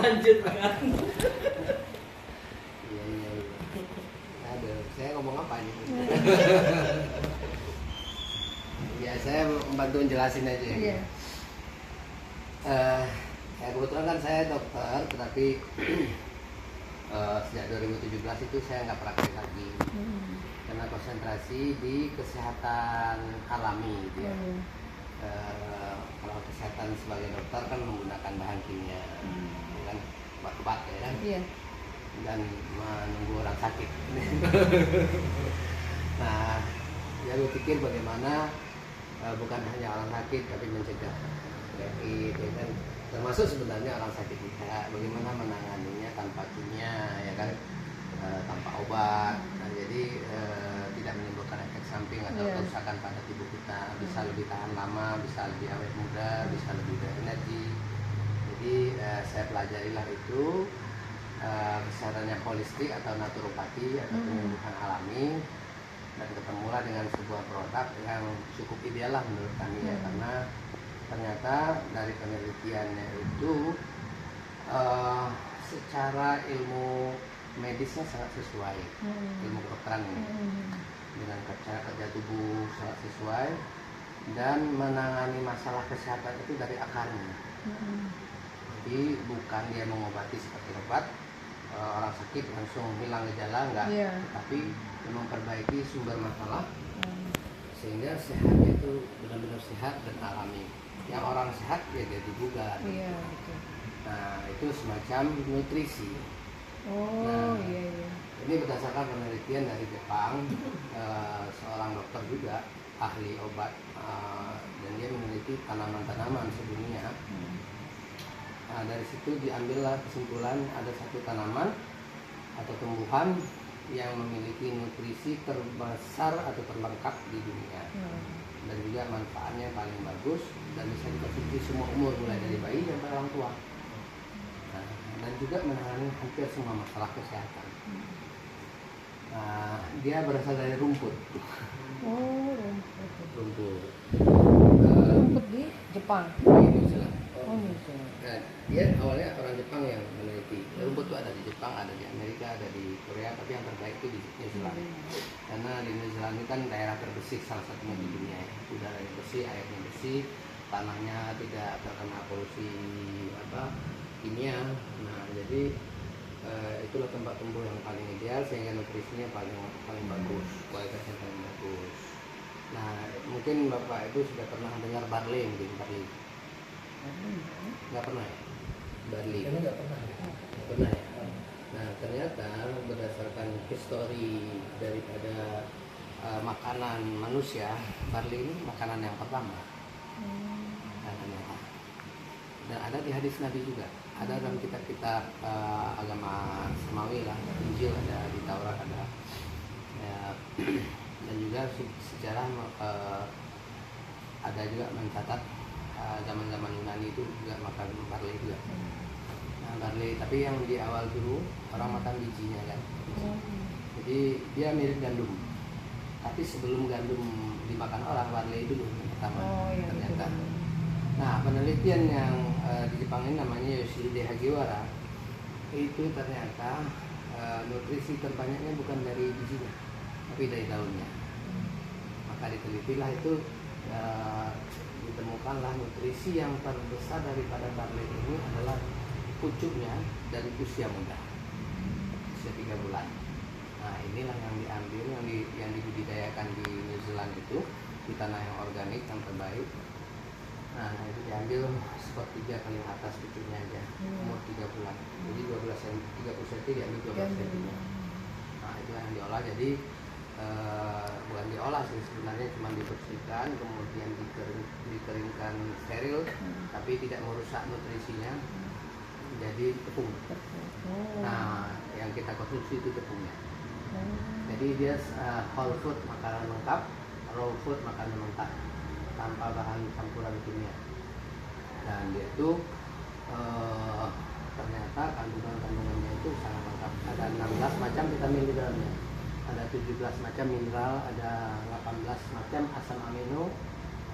lanjut kan. Iya. Aduh, saya ngomong apa ini? Ya saya membantu jelasin aja. Iya. Ya kebetulan kan saya dokter, tetapi sejak 2017 itu saya nggak praktek lagi. Karena konsentrasi di kesehatan alami gitu ya. Kalau kesehatan sebagai dokter kan menggunakan bahan kimia, kan obat-obat ya kan, dan menunggu orang sakit. Nah, ya gue pikir bagaimana bukan hanya orang sakit tapi mencegah penyakit, ya kan, termasuk sebenarnya orang sakit juga, bagaimana menanganinya tanpa kimia, ya kan, tanpa obat. Nah, jadi tidak menimbulkan efek samping atau kerusakan pada tubuh kita, bisa lebih tahan lama, bisa lebih awet muda, bisa lebih berenergi. Jadi saya pelajarilah itu kesehatannya holistik atau naturopati atau penyembuhan alami, dan ketemulah dengan sebuah produk yang cukup ideal lah menurut kami ya, karena ternyata dari penelitiannya itu secara ilmu medisnya sangat sesuai, ilmu kedokteran ini, dengan cara kerja tubuh sangat sesuai, dan menangani masalah kesehatan itu dari akarnya. Jadi bukan dia mengobati seperti obat, orang sakit langsung hilang gejala, enggak, tapi memperbaiki sumber masalah sehingga sehatnya itu benar-benar sehat dan alami. Yang orang sehat ya jadi bugar. Nah, itu semacam nutrisi. Ini berdasarkan penelitian dari Jepang, seorang dokter juga ahli obat, dan dia meneliti tanaman-tanaman sedunia. Nah, dari situ diambillah kesimpulan ada satu tanaman atau tumbuhan yang memiliki nutrisi terbesar atau terlengkap di dunia, dan juga manfaatnya paling bagus dan bisa dikonsumsi semua umur, mulai dari bayi sampai orang tua. Nah, dan juga menangani hampir semua masalah kesehatan. Nah, dia berasal dari rumput. Rumput. Rumput di Jepang. New Zealand. New Zealand. Nah, dia awalnya orang Jepang yang meneliti. Rumput itu ada di Jepang, ada di Amerika, ada di Korea, tapi yang terbaik itu di New Zealand. Karena di New Zealand ini kan daerah terbersih salah satunya di dunia ya. Udaranya bersih, airnya bersih, tanahnya tidak terkena polusi kimia. Nah, jadi itulah tempat tumbuh yang paling ideal sehingga nutrisinya paling bagus, kualitasnya paling bagus. Nah, mungkin Bapak Ibu sudah pernah dengar barley, mungkin barley. Nggak pernah ya? Barley. Nggak pernah. Nggak pernah ya? Nah, ternyata berdasarkan histori daripada makanan manusia, barley ini makanan yang pertama. Dan ada di hadis Nabi juga, ada dalam kitab-kitab agama Samawi lah, Injil ada, di Taurat ada, ya, dan juga sejarah ada juga mencatat zaman-zaman Yunani itu juga makan barley juga. Nah, barley, tapi yang di awal dulu orang makan bijinya kan, jadi dia mirip gandum, tapi sebelum gandum dimakan orang, barley dulu yang pertama ternyata. Nah, penelitian yang di Jepang ini namanya Yoshihide Hagiwara, itu ternyata nutrisi terbanyaknya bukan dari bijinya, tapi dari daunnya. Maka ditelitilah itu, ditemukanlah nutrisi yang terbesar daripada barley ini adalah pucuknya dari usia muda, usia 3 bulan. Nah, inilah yang diambil, yang dibudidayakan di New Zealand itu, di tanah yang organik yang terbaik. Nah, itu diambil sepertiga kali atas pucuknya aja, umur 3 bulan. Jadi 30 cm diambil 12 cm. Nah, itu yang diolah. Jadi bukan diolah sih, sebenarnya cuma dibersihkan, kemudian dikeringkan steril, tapi tidak merusak nutrisinya, jadi tepung. Nah, yang kita konsumsi itu tepungnya. Jadi dia whole food, makanan lengkap, raw food, makanan mentah, tanpa bahan campuran kimia. Dan dia itu ternyata kandungannya itu sangat lengkap. Ada 16 macam vitamin di dalamnya, ada 17 macam mineral, ada 18 macam asam amino,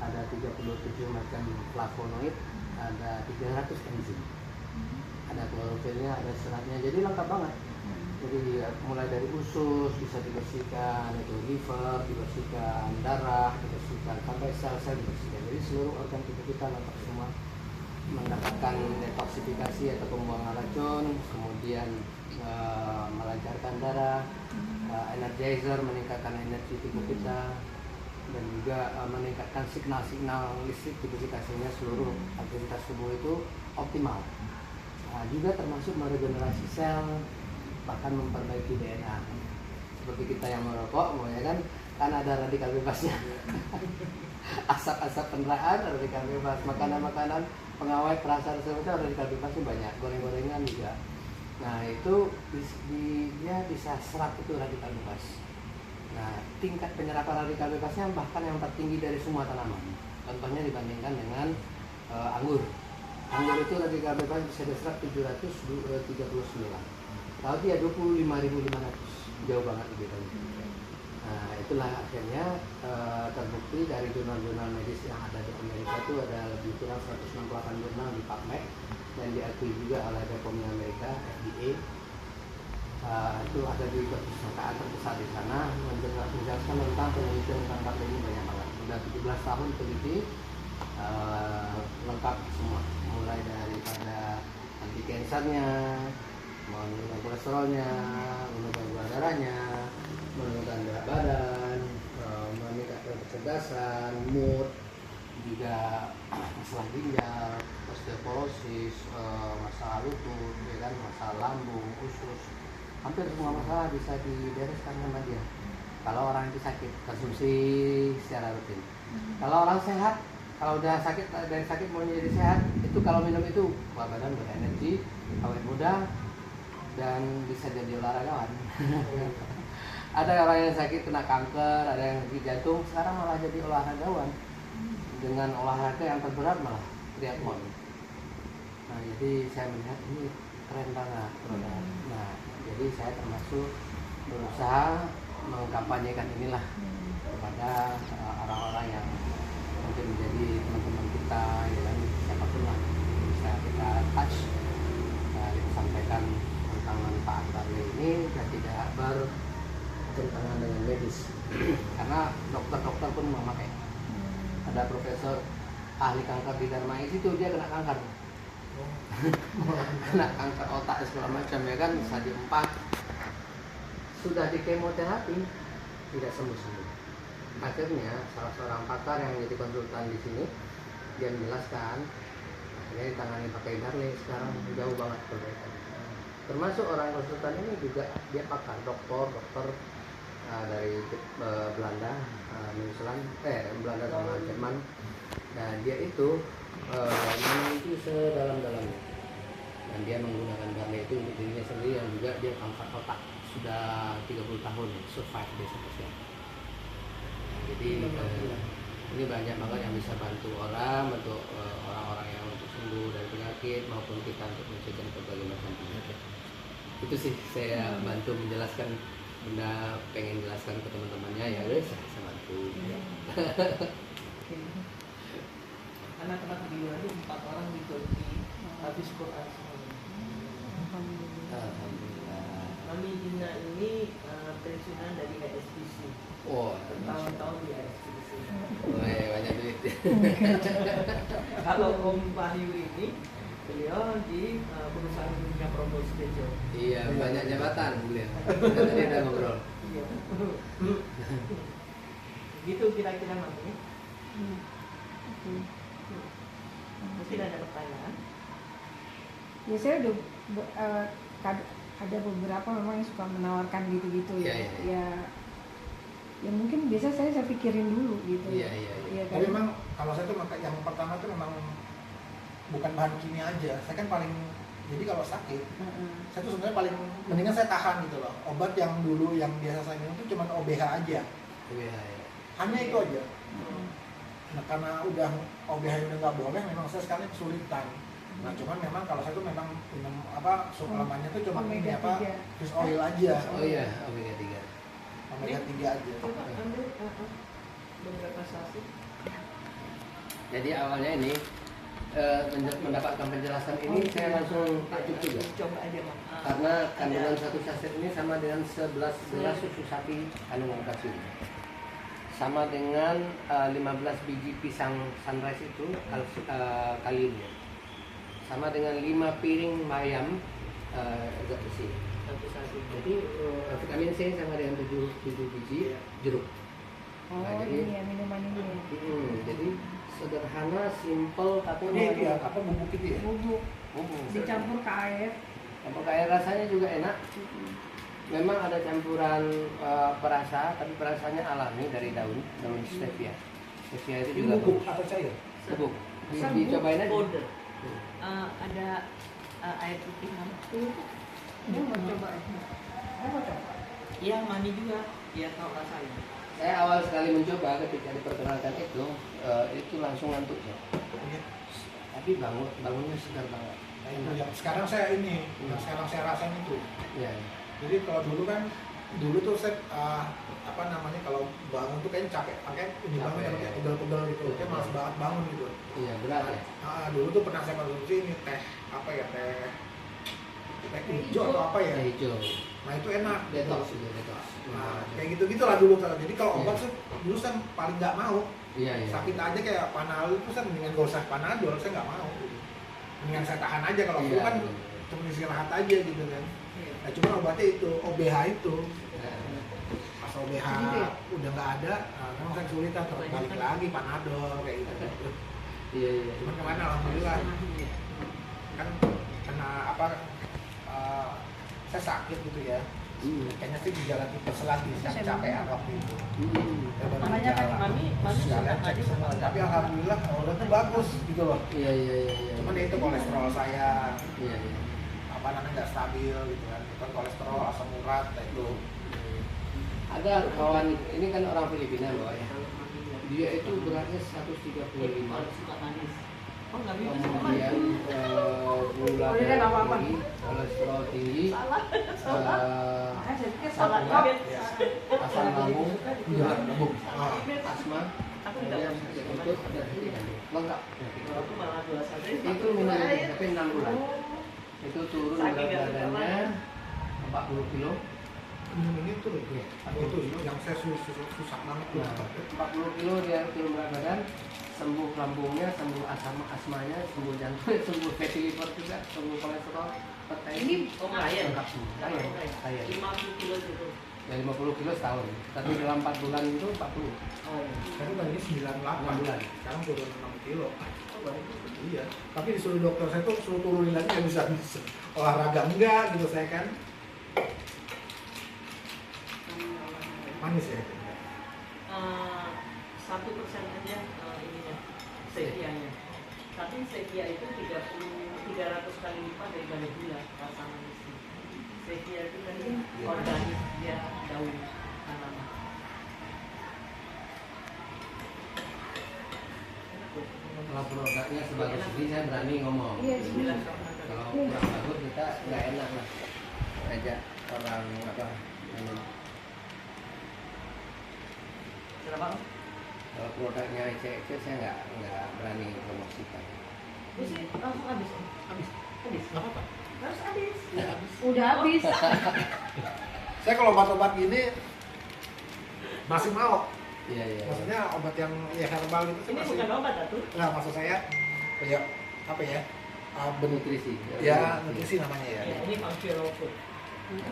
ada 37 macam flavonoid, ada 300 enzim, ada klorofilnya, ada seratnya, jadi lengkap banget. Jadi ya, mulai dari usus bisa dibersihkan, itu liver dibersihkan, darah dibersihkan, sampai sel-sel dibersihkan. Jadi seluruh organ tubuh kita lengkap semua, mendapatkan detoksifikasi atau pembuangan racun, kemudian melancarkan darah, energizer meningkatkan energi tubuh kita, dan juga meningkatkan signal-signal listrik tubuh kita sehingga seluruh aktivitas tubuh itu optimal. Juga termasuk meregenerasi sel, bahkan memperbaiki DNA. Seperti kita yang merokok, ya kan ada radikal bebasnya. Asap-asap pencernaan radikal bebas, makanan-makanan pengawet perasa itu radikal bebasnya banyak, goreng-gorengan juga. Nah itu dia bisa serap itu radikal bebas. Nah tingkat penyerapan radikal bebasnya bahkan yang tertinggi dari semua tanaman. Contohnya dibandingkan dengan anggur. Anggur itu radikal bebas bisa diserap 739. Kalau dia 25.500, jauh banget lebih banyak. Nah itulah akhirnya terbukti dari jurnal-jurnal medis yang ada di Amerika itu ada lebih kurang 168 jurnal di PubMed dan diakui juga oleh BPOM Amerika, FDA. Itu ada di perpustakaan terbesar di sana menjelaskan tentang penelitian tentang barley ini banyak banget. Sudah 17 tahun teliti, lengkap semua, mulai daripada anti kansernya, menurunkan kolesterolnya, menurunkan gula darahnya, menurunkan berat badan, meningkatkan kecerdasan, mood, juga masalah ginjal, osteoporosis, masalah lutut, ya kan, masalah lambung, usus, hampir semua masalah bisa dibereskan sama dia. Kalau orang itu sakit, konsumsi secara rutin. Kalau orang sehat, kalau udah sakit dari sakit mau jadi sehat, itu kalau minum itu, badan berenergi, awet muda, dan bisa jadi olahragawan. Ada orang yang sakit kena kanker, ada yang sakit jantung, sekarang malah jadi olahragawan dengan olahraga yang terberat malah triathlon. Nah jadi saya melihat ini keren banget produk. Nah jadi saya termasuk berusaha mengkampanyekan inilah kepada orang-orang yang mungkin menjadi teman-teman kita, ya kan, siapapun lah bisa kita touch, kita sampaikan tentang manfaat barley ini dan tidak bertentangan dengan medis. Karena dokter-dokter pun memakai. Ada profesor ahli kanker di Darmais itu dia kena kanker. Kena kanker otak segala macam, ya kan, stadium 4. Sudah di kemoterapi tidak sembuh-sembuh. Akhirnya salah seorang pakar yang menjadi konsultan di sini dia menjelaskan, akhirnya ditangani pakai barley, sekarang jauh banget perbaikan. Termasuk orang konsultan ini juga dia pakar, dokter dari Belanda, New Zealand, Belanda sama Jerman. Nah dia itu meneliti sedalam-dalamnya dan dia menggunakan barley itu untuk dirinya sendiri, yang juga dia kanker otak sudah 30 tahun survive dia sampai sekarang. Jadi ini banyak banget yang bisa bantu orang, bantu orang-orang yang untuk sembuh dari penyakit maupun kita untuk mencegah berbagai macam penyakit. Itu sih saya bantu menjelaskan, bunda pengen jelaskan ke teman-temannya, ya guys saya bisa bantu. Anak-anak di luar itu 4 orang di Turki habis Quran semuanya. Alhamdulillah. Mami Dina ini pensiunan dari HSBC. Oh, Tahun-tahun di HSBC. banyak duit. Kalau Om Wahyu ini beliau di perusahaan punya promosi Bejo. Iya, banyak jabatan beliau. Kita tadi udah ngobrol. Iya. Gitu kira-kira Mami. Mungkin ada pertanyaan? Ya saya udah ada beberapa memang yang suka menawarkan gitu-gitu ya. Ya mungkin biasa saya pikirin dulu gitu. Iya. Kan? Tapi memang kalau saya tuh yang pertama tuh memang bukan bahan kimia aja. Saya kan paling, jadi kalau sakit, saya tuh sebenarnya paling mendingan saya tahan gitu loh. Obat yang dulu yang biasa saya minum tuh cuma OBH aja. OBH ya. Hanya itu aja. Nah karena udah OBH udah nggak boleh, memang saya sekarang kesulitan. Nah cuman memang kalau saya tuh memang minum suplemennya tuh cuma ini fish oil aja. Oh iya, omega 3. Omega 3 aja. Coba ambil beberapa saksi. Jadi awalnya ini mendapatkan penjelasan ini saya langsung takjub juga. Coba aja Bang. Karena kandungan satu saset ini sama dengan 11 gelas susu sapi kandungan kalsium. Sama dengan 15 biji pisang sunrise itu kaliumnya. Sama dengan 5 piring bayam zat besi. Jadi vitamin C sama dengan 7 biji jeruk. Oh, Nah, jadi- ini ya minuman ini ya. Jadi sederhana, simple tapi Ini ya, apa bubuk itu ya? Bubuk dicampur ke air. Campur ke air rasanya juga enak. Memang ada campuran perasa, tapi perasanya alami dari daun stevia. Stevia itu Ini juga bubuk bagus. atau cair? Bubuk. Serbuk. Dicobain aja. Powder. Ada air putih nama. Dia mau coba. Saya mau coba. Iya, mani juga. Biar tahu rasanya. Saya awal sekali mencoba ketika diperkenalkan itu langsung ngantuk ya. Iya. Tapi bangunnya segar banget. Nah, itu yang sekarang saya yang sekarang saya rasain itu. Ya. Jadi kalau dulu tuh saya apa namanya kalau bangun tuh kayaknya capek, pakai ini bangun Capek. yang kayak pegel-pegel gitu, kayak malas banget bangun gitu. Iya berat ya. Dulu tuh pernah saya konsumsi ini teh apa ya teh hijau atau apa ya? Teh hijau. Nah itu enak. Detox juga detox. Nah kayak gitu lah dulu. Jadi kalau obat Iya. sih dulu saya paling nggak mau. Iya iya. Sakit aja kayak Panadol itu saya mendingan gak usah Panadol, saya nggak mau. Mendingan saya tahan aja kalau flu Iya, kan betul. cuma istirahat aja gitu kan. Iya. Nah cuma obatnya itu OBH itu. Nah, Pas OBH Gitu ya? udah nggak ada, memang saya kesulitan terus balik lagi Panadol kayak gitu. Iya iya. Cuman kemana alhamdulillah kan kena apa saya sakit gitu ya. Kayaknya sih gejala tipes lagi, saya capean waktu itu. Saya baru Makanya kan jalan. mami Sekalian suka cek tadi semua. sama Tapi alhamdulillah obatnya bagus gitu loh. Iya iya iya. Cuman ya itu kolesterol saya Iya iya. apa namanya nggak stabil gitu kan. Itu kan kolesterol asam urat nah itu. Ada kawan ini kan orang Filipina loh ya. Kalau mami nggak Dia itu beratnya 135. kalau suka manis. Oh nggak bisa sama Kemudian gula Oh, dia darah nggak apa-apa. tinggi, kolesterol tinggi, salah. Makanya saya pikir Salah. salah. Ya. asam lambung, gula lambung, Ah, asma, Aku tidak kemudian pernah sakit coba. lutut dan henti jantung. Lengkap. Kalau aku malah 21 Itu minum tapi 6 bulan. Itu turun berat Saking nggak suka badannya manis. 40 kilo. minum ini tuh loh. Itu yang saya susah banget tuh. Nah, 40 kilo dia turun berat badan, sembuh lambungnya, sembuh asmanya, sembuh jantung, sembuh fatty liver juga, sembuh kolesterol, hipertensi. Ini Oh kaya. lengkap semua. Kaya. 50 kilo gitu. Ya 50 kilo setahun. Tapi dalam 4 bulan itu 40. Oh iya. Saya kan ini 98 6 bulan. sekarang turun 6 kilo. Oh baik. Iya, tapi disuruh dokter saya tuh suruh turunin lagi nggak bisa olahraga enggak gitu saya kan manis ya. 1% aja ininya sekiannya. Tapi sekia itu 300 kali lipat daripada gula rasa manisnya. Sekia itu kan organik dia daun tanaman. Kalau produknya sebagus ini saya berani ngomong. Iya, Bismillah. Kalau kurang bagus kita nggak enak lah. Ajak orang apa? Kenapa? Kalau produknya ece-ece saya nggak berani promosikan. Ini sih langsung habis. Habis. Nggak apa-apa. Harus habis. udah habis. Saya kalau obat-obat gini masih mau. Iya iya. Maksudnya obat yang ya herbal itu Ini masih. bukan obat tuh. Nah maksud saya kayak apa ya? Nutrisi. Ya nutrisi namanya ya. Ya, ini functional food.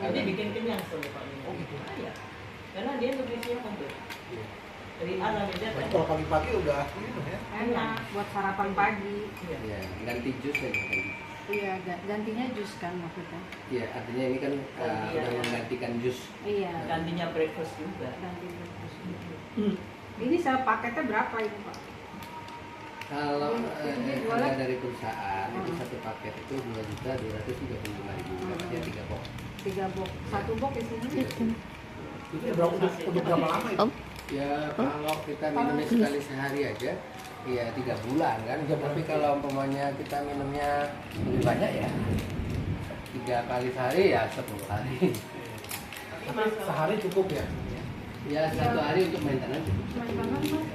Ini bikin kenyang soalnya Pak Nino. Oh, gitu. Ah, iya. Karena dia nutrisinya komplit. Iya. Dari A sampai Z. Berarti kalau pagi-pagi udah minum ya. Enak buat sarapan pagi. Iya. Iya. Ganti jus aja. Ganti. Iya, gantinya jus kan maksudnya. Iya. Artinya ini kan Iya. udah menggantikan jus. Iya. Gantinya breakfast juga. Ganti jus. Ini saya paketnya berapa ini Pak? Kalau Ini harga jualan? dari perusahaan itu satu paket itu 2.235.000 dapatnya 3 box. 3 box. 1 box isinya. Itu udah berapa lama itu? Ya kalau kita minumnya sekali sehari aja ya 3 bulan kan. Tapi kalau umpamanya kita minumnya lebih banyak ya 3 kali sehari ya 10 hari. Tapi sehari cukup ya. Ya 1 hari untuk maintenance. Maintenance, Mas.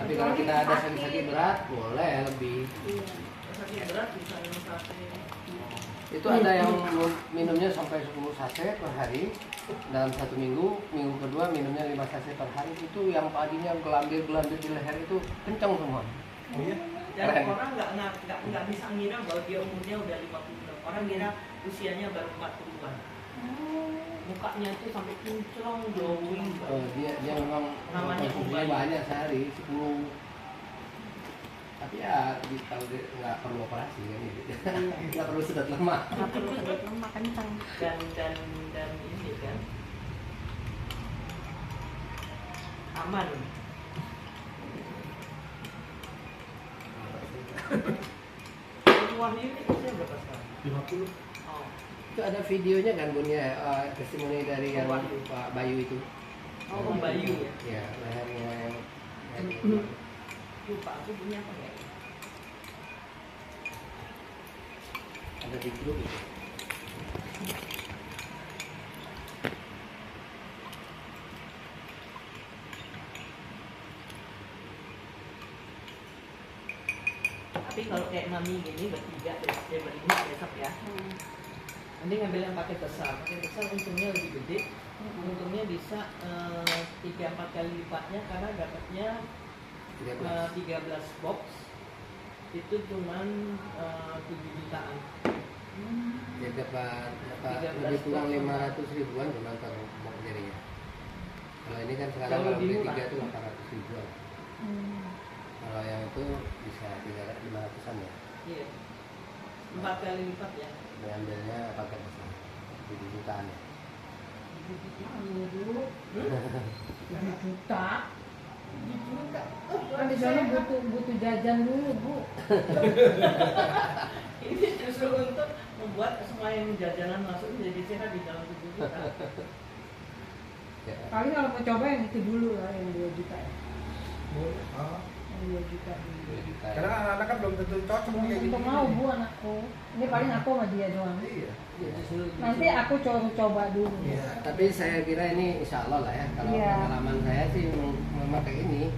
Tapi kalau kita ada sakit-sakit berat boleh lebih. Iya. sakit berat bisa minum sate. Itu ada yang minumnya sampai 10 saset per hari dalam 1 minggu. Minggu kedua minumnya 5 saset per hari. Itu yang tadinya gelambir-gelambir di leher itu kencang semua. Oh iya? Dan Keren. orang nggak bisa ngira bahwa dia umurnya udah 50. Orang ngira usianya baru 40-an. Mukanya itu sampai kinclong, glowing. Dia memang Namanya konsumsinya Umbayu. banyak sehari 10. Tapi ya kalau dia nggak perlu operasi kan gitu. Nggak perlu sedot lemak. nggak perlu sedot lemak kencang. Dan ini kan aman. Wahyu ini usia berapa sekarang? 50. Oh, Itu ada videonya kan Bun ya, testimoni dari yang Bayu. Pak Bayu itu. Om Bayu ya. Ya, lehernya yang Lupa aku punya apa ya? ada di grup itu. Tapi kalau kayak mami gini bertiga, berlima besok ya. Nanti ngambil yang paket besar untungnya lebih gede. Untungnya bisa 3-4 kali lipatnya karena dapatnya 13 box itu cuman 7 jutaan. Ya dapat 13 lebih kurang box. 500 ribuan cuma per box jadinya. Kalau ini kan sekarang Jauh kalau lebih beli murah. 3 tuh 800 ribuan. Kalau yang itu bisa 500-an ya. Iya. 4 kali lipat ya. Ambilnya pakai besar 7 jutaan ya. 7 juta. Kan di sana butuh jajan dulu, Bu. Ini justru untuk membuat semua yang jajanan masuk menjadi sehat di dalam tubuh kita. Ya. Paling kalau mau coba yang itu dulu lah, yang 2 juta ya. Boleh. Ah. Yang 2 juta dulu. 2 juta. Karena anak-anak kan belum tentu cocok Belum kayak tentu gitu. mau, Bu, anakku. Ini paling aku sama dia doang. Iya. Ya, justru Nanti aku coba dulu. Iya. Tapi saya kira ini insya Allah lah ya. Kalau Iya. pengalaman saya sih memakai ini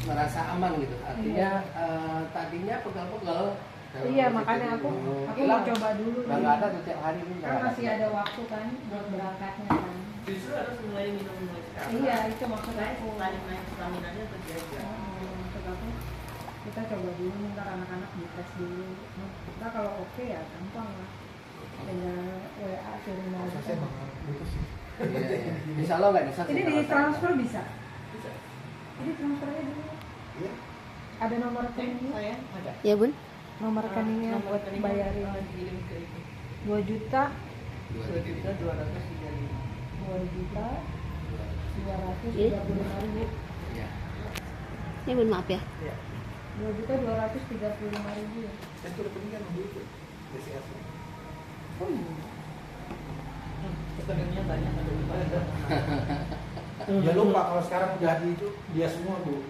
merasa aman gitu. Artinya tadinya pegal-pegal. Iya, makanya aku mau hilang. coba dulu. Nggak ada tuh tiap hari ini. Kan masih ada waktu kan buat berangkatnya kan. justru harus mulai minum mulai sekarang. Iya, itu maksud Supaya aku. naik stamina-nya terjaga. Maksud aku kita coba dulu, ntar anak-anak dites dulu. Kita kalau oke ya gampang lah. Tinggal WA suruh mau. Prosesnya emang butuh sih. Iya, iya. Insya Allah nggak bisa. Ini di transfer bisa. Bisa. Ini transfernya dulu. Iya. Ada nomor rekeningnya? Saya ada. Ya Bun. Nomor rekeningnya Nomor buat rekeningnya, bayarin. kirim ke itu. 2 juta, 2.235.000. 2 juta, 235.000. Ya. Ini Bun maaf ya. Ya. 2 juta 235.000 ya. Saya tuh penting dulu itu. DCS. Oh iya. Rekeningnya banyak ada di bawah. Ya lupa kalau sekarang udah di itu dia semua, Bu.